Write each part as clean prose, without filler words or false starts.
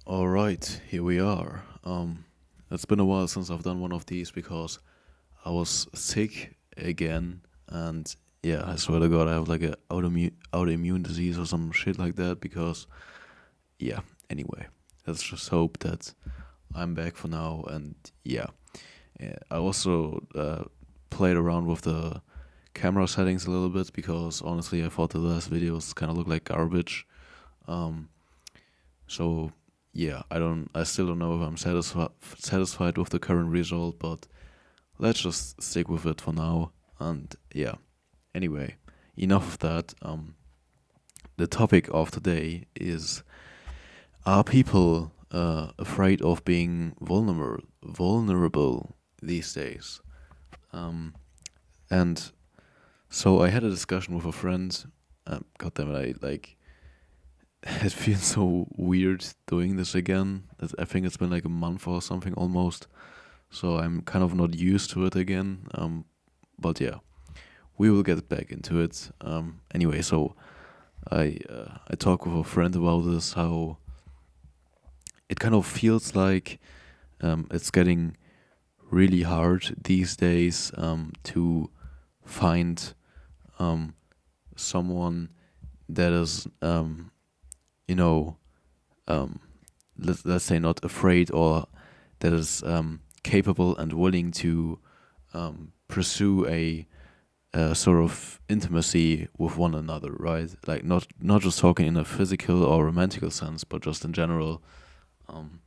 All right, here we are. It's been a while since I've done one of these because I was sick again, and yeah, I swear to God, I have like a autoimmune disease or some shit like that. Because yeah, anyway, let's just hope that I'm back for now. And yeah, I also played around with the camera settings a little bit because honestly, I thought the last videos kind of looked like garbage. Um, So yeah, I still don't know if I'm satisfied with the current result, but let's just stick with it for now. And yeah, anyway, enough of that. The topic of today is: are people afraid of being vulnerable these days? Um, and so I had a discussion with a friend. God damn it, I like it feels so weird doing this again. I think it's been like a month or something almost, so I'm kind of not used to it again. But yeah, we will get back into it. Anyway, so I talked with a friend about this. How it kind of feels like it's getting really hard these days to find um, someone that is you know um, let's say not afraid, or that is capable and willing to pursue a sort of intimacy with one another, right? Like not just talking in a physical or romantical sense, but just in general. Um,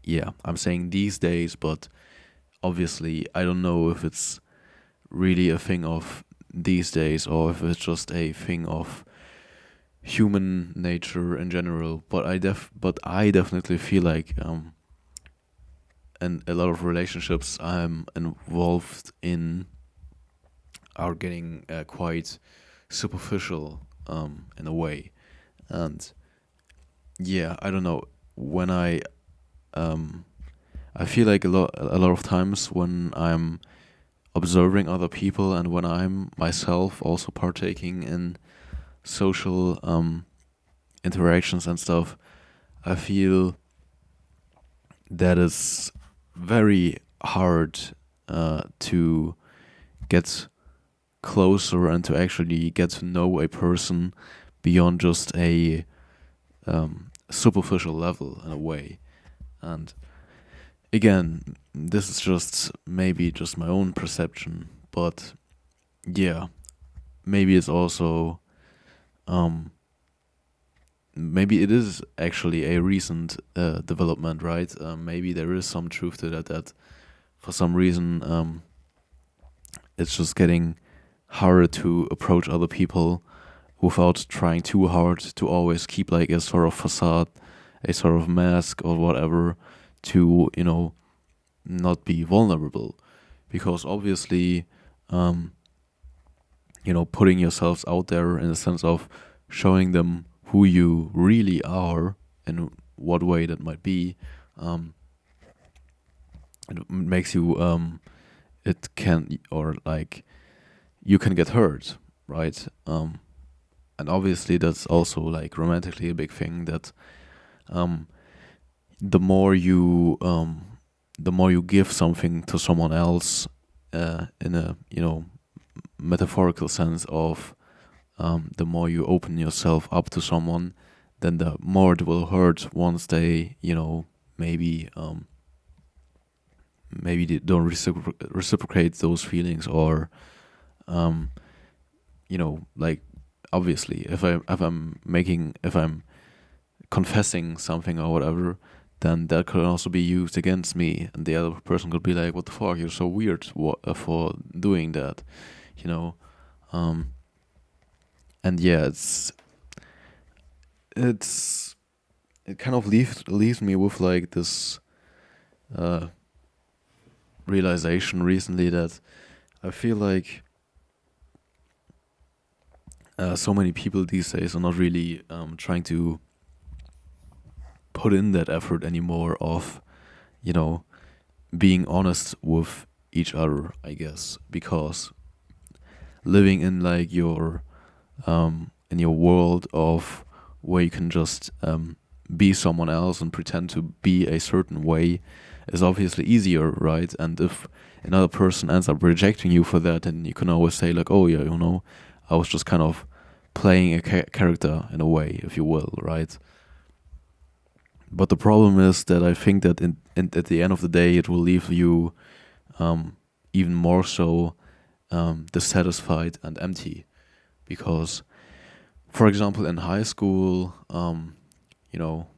yeah, I'm saying these days, but obviously I don't know if it's really a thing of these days or if it's just a thing of human nature in general. But I definitely feel like and a lot of relationships I'm involved in are getting quite superficial in a way. And yeah, I don't know, when um I feel like a lot of times when I'm observing other people and when I'm myself also partaking in social interactions and stuff, I feel that it's very hard to get closer and to actually get to know a person beyond just a superficial level in a way. And again, this is just maybe just my own perception, but yeah, maybe it's also um, maybe it is actually a recent development, right? Maybe there is some truth to that. That for some reason it's just getting harder to approach other people without trying too hard to always keep like a sort of facade, a sort of mask or whatever, to not be vulnerable, because obviously um, putting yourselves out there in the sense of showing them who you really are and what way that might be, um, it makes you it can, or like, you can get hurt, right? And obviously that's also like romantically a big thing, that um, the more you give something to someone else, in a metaphorical sense of the more you open yourself up to someone, then the more it will hurt once they maybe maybe they don't reciprocate those feelings, or um, like, obviously if I'm confessing something or whatever, then that could also be used against me, and the other person could be like, "What the fuck? You're so weird for doing that," you know. Um, and yeah, it's it kind of leaves me with like this uh, realization recently, that I feel like so many people these days are not really trying to put in that effort anymore of you know being honest with each other, I guess, because living in like your in your world of where you can just be someone else and pretend to be a certain way is obviously easier, right? And if another person ends up rejecting you for that, then you can always say like, oh yeah, I was just kind of playing a character in a way, if you will, right? But the problem is that I think that at the end of the day, it will leave you even more so dissatisfied and empty. Because, for example, in high school, you know,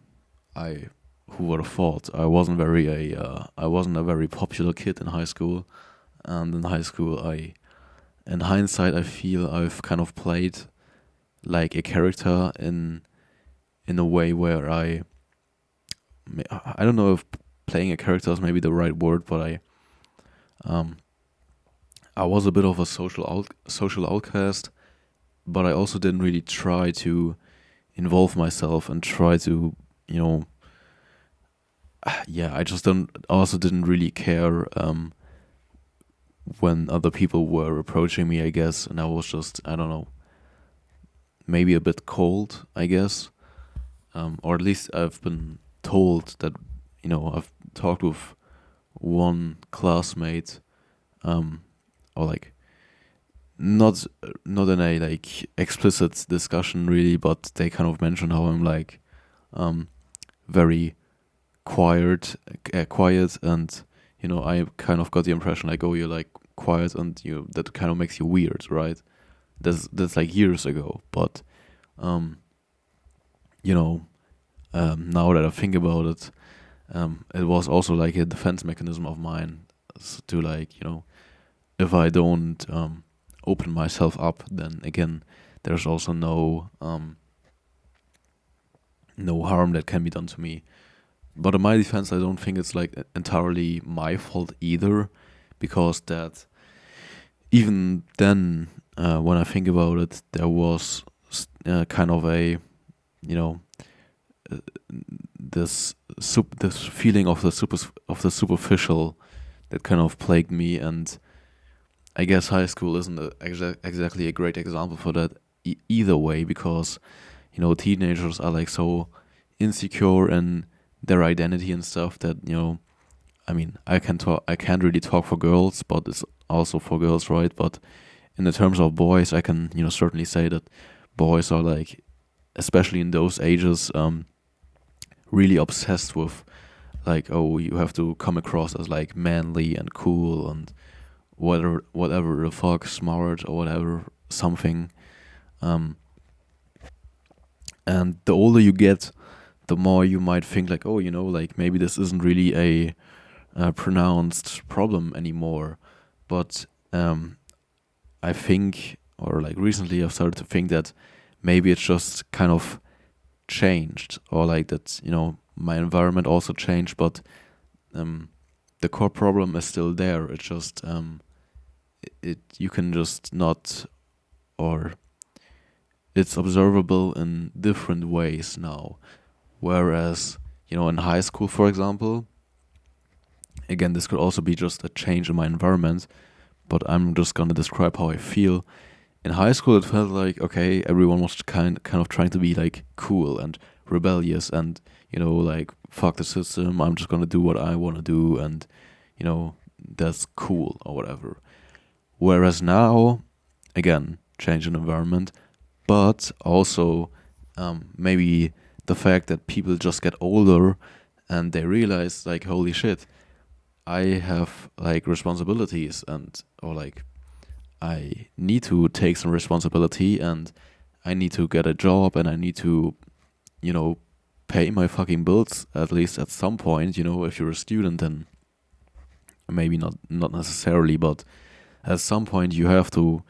I who would have thought I wasn't a very popular kid in high school, and in high school in hindsight I feel I've kind of played like a character in a way where I don't know if playing a character is maybe the right word, but um I was a bit of a social outcast, but I also didn't really try to involve myself and try to, you know, yeah, I just don't also didn't really care when other people were approaching me, I guess, and I was just, I don't know, maybe a bit cold, I guess, or at least I've been told that, I've talked with one classmate, or like not in a like explicit discussion really, but they kind of mentioned how I'm like very quiet, and I kind of got the impression like, oh, you're like quiet, and that kind of makes you weird, right? That's like years ago, but um, you know, now that I think about it, it was also like a defense mechanism of mine to like, if I don't open myself up, then again, there's also no harm that can be done to me. But in my defense, I don't think it's like entirely my fault either, because that even then, when I think about it, there was kind of a, you know, uh, this feeling of the superficial that kind of plagued me, and I guess high school isn't exactly a great example for that either way, because teenagers are like so insecure in their identity and stuff that I mean, I can't really talk for girls, but it's also for girls, right? But in the terms of boys, I can certainly say that boys are like, especially in those ages, really obsessed with like, oh, you have to come across as like manly and cool and whatever the fuck, smart or whatever, something. Um, and the older you get, the more you might think like, oh, like maybe this isn't really a pronounced problem anymore. But I think, or like recently, I've started to think that maybe it's just kind of changed, or like that, my environment also changed, but the core problem is still there. It's just it you can just not, or it's observable in different ways now. Whereas, in high school, for example, again, this could also be just a change in my environment, but I'm just gonna describe how I feel. In high school, it felt like, okay, everyone was kind of trying to be like cool and rebellious, and like, fuck the system. I'm just gonna do what I want to do, and that's cool or whatever. Whereas now, again, change in environment, but also maybe the fact that people just get older and they realize like, holy shit, I have like responsibilities, and or like I need to take some responsibility, and I need to get a job, and I need to you know pay my fucking bills at least at some point. If you're a student, then maybe not necessarily, but at some point you have to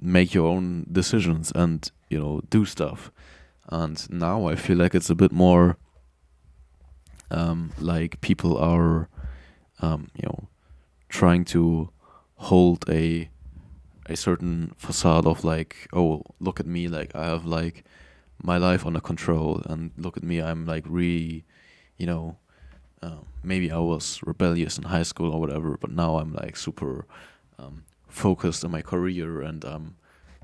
make your own decisions and do stuff. And now I feel like it's a bit more like people are trying to hold a certain facade of like, oh, look at me, like I have like my life under control, and look at me, I'm like really you know maybe I was rebellious in high school or whatever, but now I'm like super focused on my career, and I'm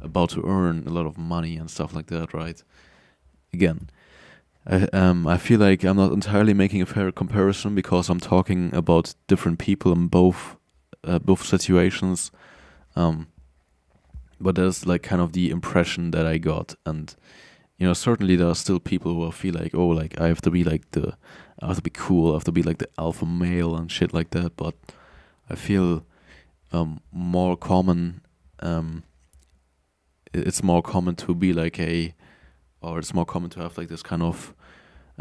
about to earn a lot of money and stuff like that, right? Again, I feel like I'm not entirely making a fair comparison because I'm talking about different people in both situations. Um, but there's like kind of the impression that I got, and certainly there are still people who feel like, oh, like I have to be like I have to be cool, I have to be like the alpha male and shit like that. But I feel more common. Um, it's more common to be like or it's more common to have like this kind of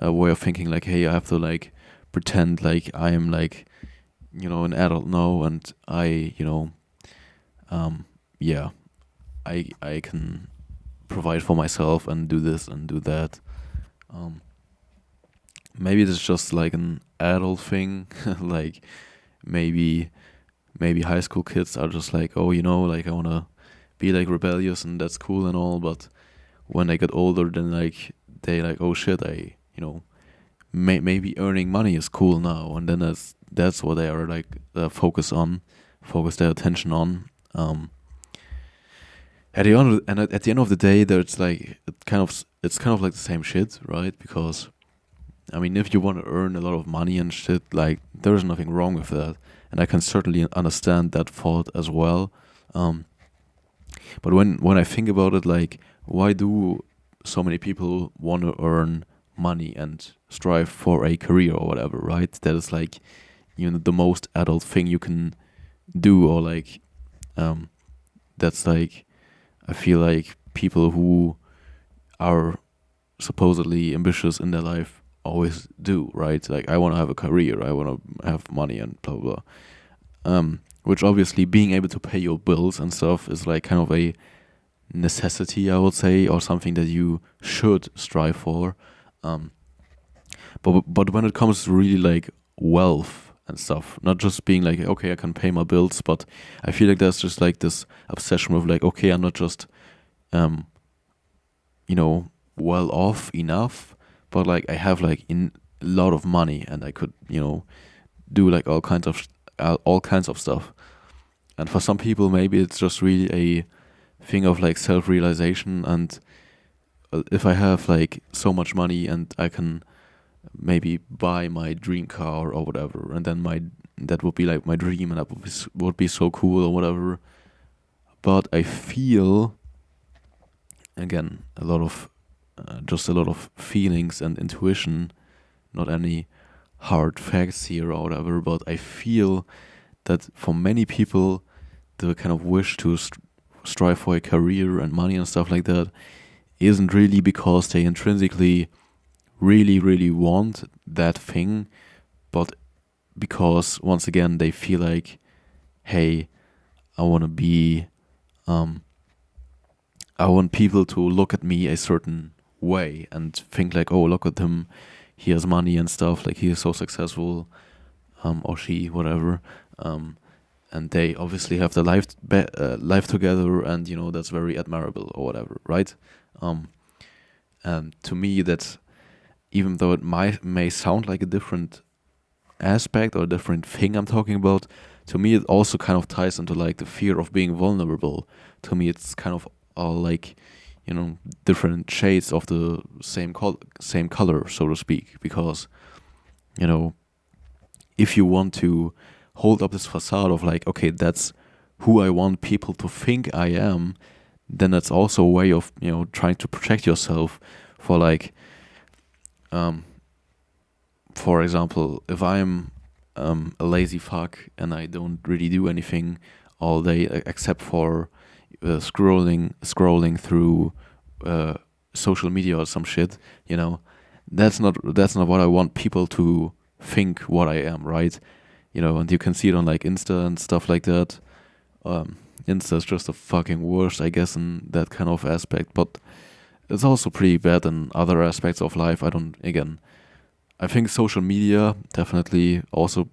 way of thinking, like, hey, I have to like pretend like I am like an adult now, and um, yeah, I can provide for myself and do this and do that. Um, maybe it's just like an adult thing, like maybe high school kids are just like, oh, like I wanna be like rebellious and that's cool and all, but when they get older, then like they like, oh shit, maybe earning money is cool now, and then that's what they are like focus their attention on. At the end of the day, there's like it's kind of like the same shit, right? Because I mean, if you want to earn a lot of money and shit, like there's nothing wrong with that, and I can certainly understand that thought as well. Um, but when I think about it, like, why do so many people want to earn money and strive for a career or whatever, right? That is like the most adult thing you can do, or like um, that's like I feel like people who are supposedly ambitious in their life always do, right? Like I want to have a career, I want to have money and blah blah. Which obviously being able to pay your bills and stuff is like kind of a necessity, I would say, or something that you should strive for. Um, but when it comes to really like wealth and stuff, not just being like, okay, I can pay my bills, but I feel like there's just like this obsession with like, okay, I'm not just um well off enough, but like I have like in a lot of money and I could do like all kinds of stuff. And for some people, maybe it's just really a thing of like self realization. And if I have like so much money and I can maybe buy my dream car or whatever, and then my that would be like my dream, and that would be so cool or whatever. But I feel again just a lot of feelings and intuition, not any hard facts here or whatever. But I feel that for many people, the kind of wish to strive for a career and money and stuff like that isn't really because they intrinsically really, really want that thing, but because once again they feel like, hey, I want to be, um, I want people to look at me a certain way and think like, oh, look at him, he has money and stuff, like he is so successful, or she, whatever, and they obviously have their life together, and that's very admirable or whatever, right? And to me, that's, even though it may sound like a different aspect or a different thing I'm talking about, to me it also kind of ties into like the fear of being vulnerable. To me, it's kind of all like different shades of the same color, so to speak. Because you know if you want to hold up this facade of like, okay, that's who I want people to think I am, then that's also a way of trying to protect yourself for like um for example, if I'm a lazy fuck and I don't really do anything all day except for scrolling through social media or some shit, that's not what I want people to think what I am, right? And you can see it on like Insta and stuff like that. Insta is just the fucking worst, I guess, in that kind of aspect, but it's also pretty bad in other aspects of life. I think social media definitely also,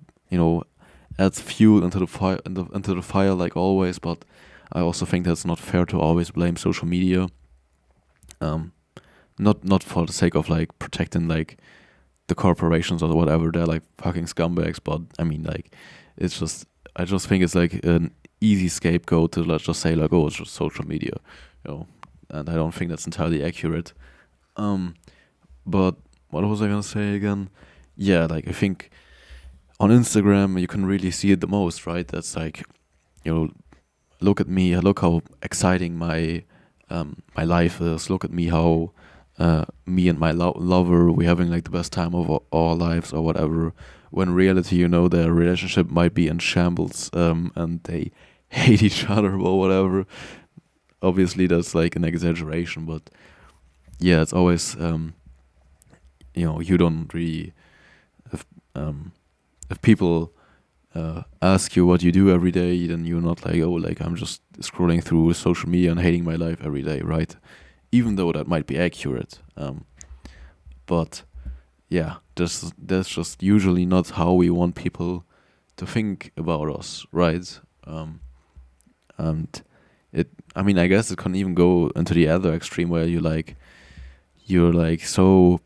adds fuel into the fire, into the fire like always. But I also think that's not fair to always blame social media. Um, not for the sake of like protecting like the corporations or whatever. They're like fucking scumbags. But I mean, like, it's just I just think it's like an easy scapegoat to let's just say like, oh, it's just social media. And I don't think that's entirely accurate. Um, but what was I gonna say again? Yeah, like I think on Instagram you can really see it the most, right? That's like, you know, look at me, look how exciting my life is. Look at me, how me and my lover, we're having like the best time of our lives or whatever. When in reality, their relationship might be in shambles, and they hate each other or whatever. Obviously, that's like an exaggeration, but yeah, it's always you don't really, if if people ask you what you do every day, then you're not like, oh, like I'm just scrolling through social media and hating my life every day, right? Even though that might be accurate, but yeah, that's just usually not how we want people to think about us, right? And I mean, I guess it can even go into the other extreme where you're like so,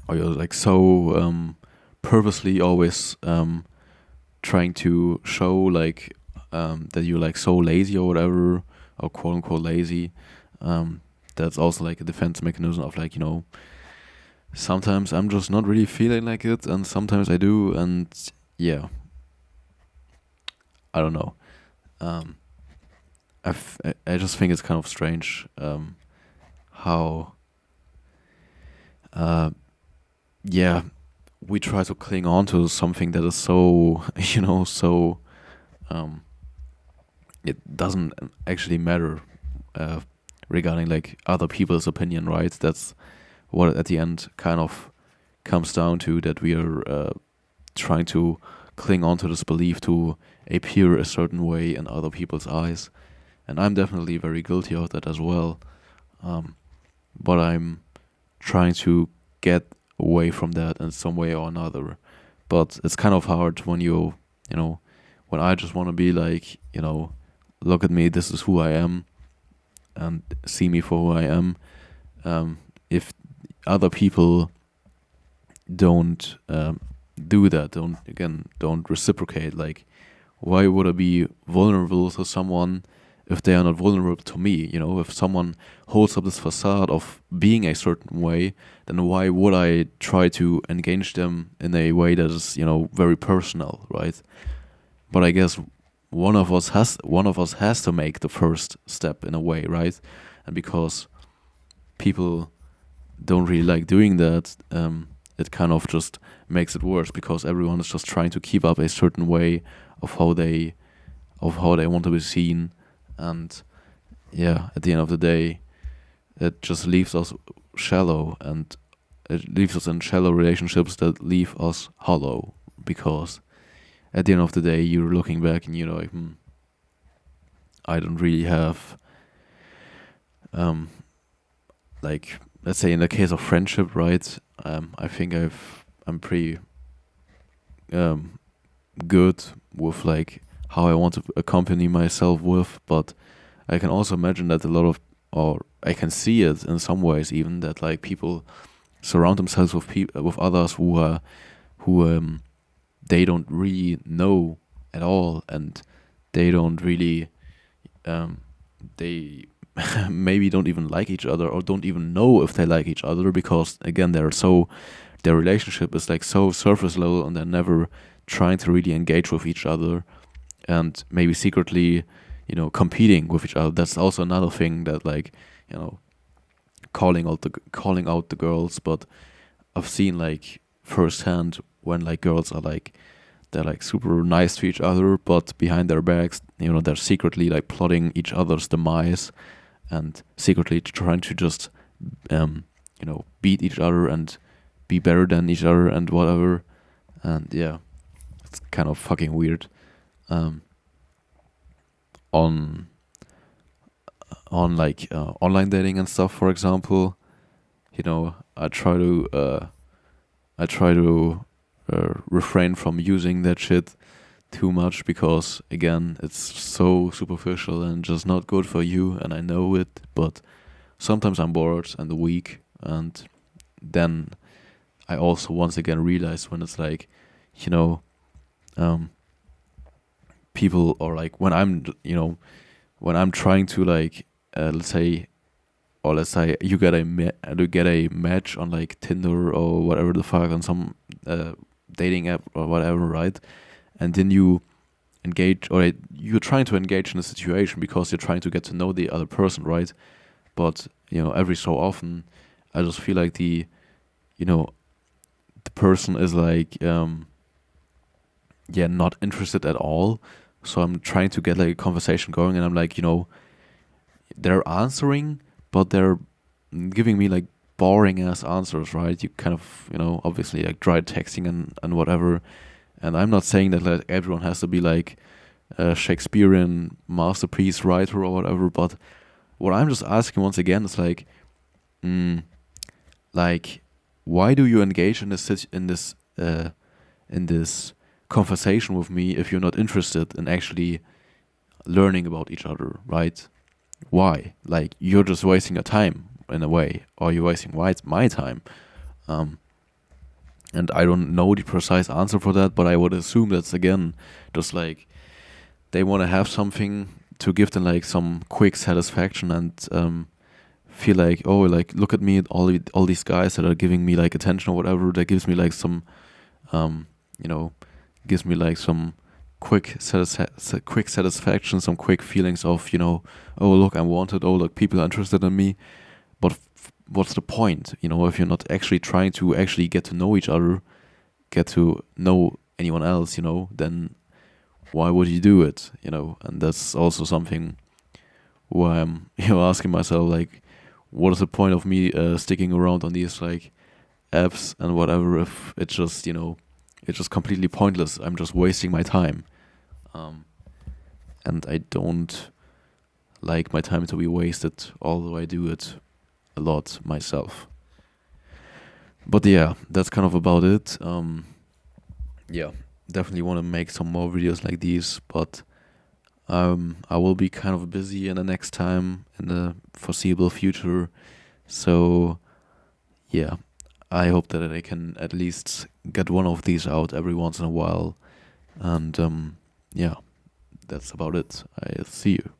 or you're like so purposely always trying to show like that you're like so lazy or whatever, or quote unquote lazy. That's also like a defense mechanism of like, sometimes I'm just not really feeling like it, and sometimes I do, and yeah, I don't know. Um, I just think it's kind of strange how uh, yeah, we try to cling on to something that is so so um, it doesn't actually matter uh, regarding like other people's opinion, right? That's what at the end kind of comes down to, that we are trying to cling on to this belief to appear a certain way in other people's eyes. And I'm definitely very guilty of that as well. Um, but I'm trying to get away from that in some way or another. But it's kind of hard when you know, when I just want to be like, look at me, this is who I am, and see me for who I am. If other people don't do that, don't reciprocate, like, why would I be vulnerable to someone if they are not vulnerable to me? If someone holds up this facade of being a certain way, then why would I try to engage them in a way that is, very personal, right? But I guess one of us has to make the first step in a way, right? And because people don't really like doing that, it kind of just makes it worse, because everyone is just trying to keep up a certain way of how they want to be seen. And yeah, at the end of the day, it just leaves us shallow, and it leaves us in shallow relationships that leave us hollow, because at the end of the day, you're looking back and you're like, I don't really have, um, like, let's say in the case of friendship, right? I think I'm pretty um, good with like how I want to accompany myself with, but I can also imagine that or I can see it in some ways even, that like people surround themselves with with others who they don't really know at all, and they don't really um, they maybe don't even like each other, or don't even know if they like each other, because again, their relationship is like so surface level, and they're never trying to really engage with each other, and maybe secretly, competing with each other. That's also another thing, that like, you know calling out the girls. But I've seen like firsthand when like girls are like, they're like super nice to each other, but behind their backs, they're secretly like plotting each other's demise, and secretly trying to just beat each other and be better than each other and whatever. And yeah, it's kind of fucking weird. um on like online dating and stuff, for example, I try to refrain from using that shit too much, because again, it's so superficial and just not good for you, and I know it. But sometimes I'm bored and weak, and then I also once again realize when it's like, you know um people, or like when I'm trying to like, let's say, or let's say you get a match on like Tinder or whatever the fuck, on some dating app or whatever, right? And then you engage, or you're trying to engage in a situation because you're trying to get to know the other person, right? But every so often, I just feel like you know the person is like not interested at all. So I'm trying to get like a conversation going, and I'm like, they're answering, but they're giving me like boring ass answers, right? You kind of, obviously like dry texting and whatever. And I'm not saying that like everyone has to be like a Shakespearean masterpiece writer or whatever, but what I'm just asking once again is like, mm, like, why do you engage in in this conversation with me if you're not interested in actually learning about each other, right? Why? Like, you're just wasting your time in a way, or you're wasting my time. Um, and I don't know the precise answer for that, but I would assume that's again just like they want to have something to give them like some quick satisfaction, and feel like, oh, like, look at me, all these guys that are giving me like attention or whatever, that gives me like some um, you know, gives me like some quick satisfaction, some quick feelings of, oh, look, I'm wanted. Oh, look, people are interested in me. But what's the point? If you're not actually trying to actually get to know each other, get to know anyone else, then why would you do it? And that's also something where I'm, asking myself, like, what is the point of me sticking around on these like apps and whatever if it's just, it's just completely pointless. I'm just wasting my time. Um, and I don't like my time to be wasted, although I do it a lot myself. But yeah, that's kind of about it. Yeah, definitely want to make some more videos like these, but I will be kind of busy in the next time, in the foreseeable future. So yeah, I hope that I can at least get one of these out every once in a while. And yeah, that's about it. I see you.